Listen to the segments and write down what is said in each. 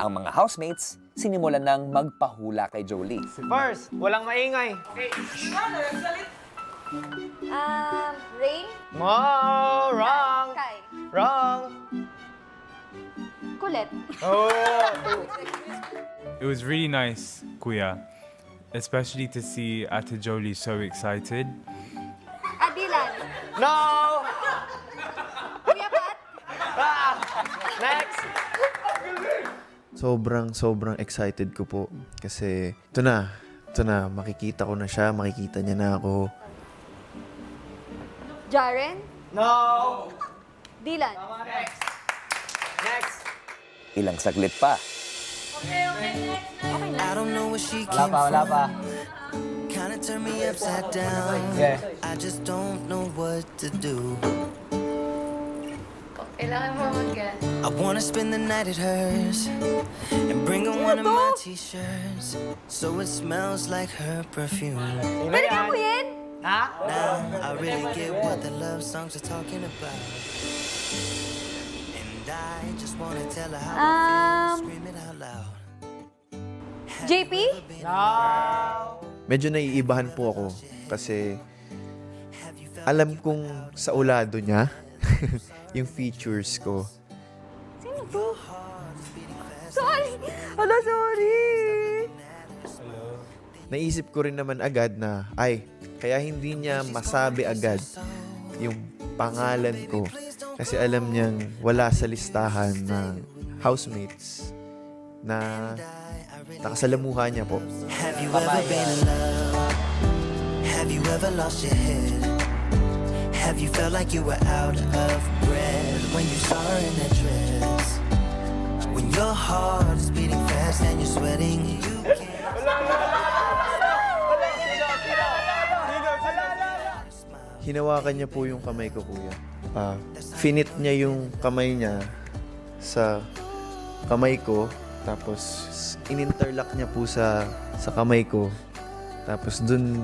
Ang mga housemates sinimulan ng magpahula kay Jolie. First, walang maingay. Rain? Oh, wrong. Sky? Wrong. Kulit? Oh. It was really nice, Kuya, especially to see Ate Jolie so excited. Adilan? No. Kuya Pat? Next. Sobrang excited ko po kasi ito na, makikita ko na siya, makikita niya na ako. Jaren? No. Dylan? Next. Ilang saglit pa. I don't know where she Wala came pa, wala pa. from. Kinda turned me upside down. Yeah. I just don't know what to do. Kailangan mo mag-get. I wanna spend the night at hers and bring her one of my t-shirts so it smells like her perfume. Sino Pwede yan? ka po yan? Ha? Now I really get what the love songs are talking about. And I just wanna tell her how I feel, scream it out loud. JP? No. Medyo naiibahan po ako kasi alam kong sa ulado niya yung features ko. Sino to? Sorry! Hala, sorry! Naisip ko rin naman agad na, kaya hindi niya masabi agad yung pangalan ko. Kasi alam niyang wala sa listahan ng housemates na nakasalamuha niya po. Have you ever been in love? Have you ever lost your head? Have you felt like you were out of breath when you saw her in that dress? When your heart is beating fast and you're sweating, you can't. Hinawakan niya po yung kamay ko, kuya. Finit niya yung kamay niya sa kamay ko. Tapos ininterlock niya po sa kamay ko. Tapos dun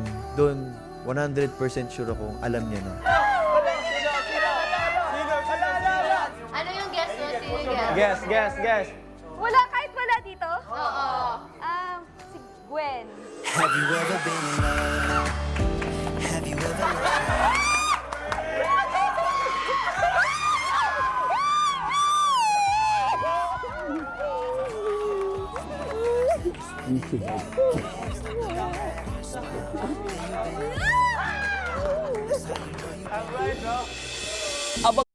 100% sure akong alam niya na. Ano yung guess mo? Sino yung guess? Guess. Wala, kahit wala dito? Oo. Si Gwen. Have you ever been in love? Have you ever loved? Abang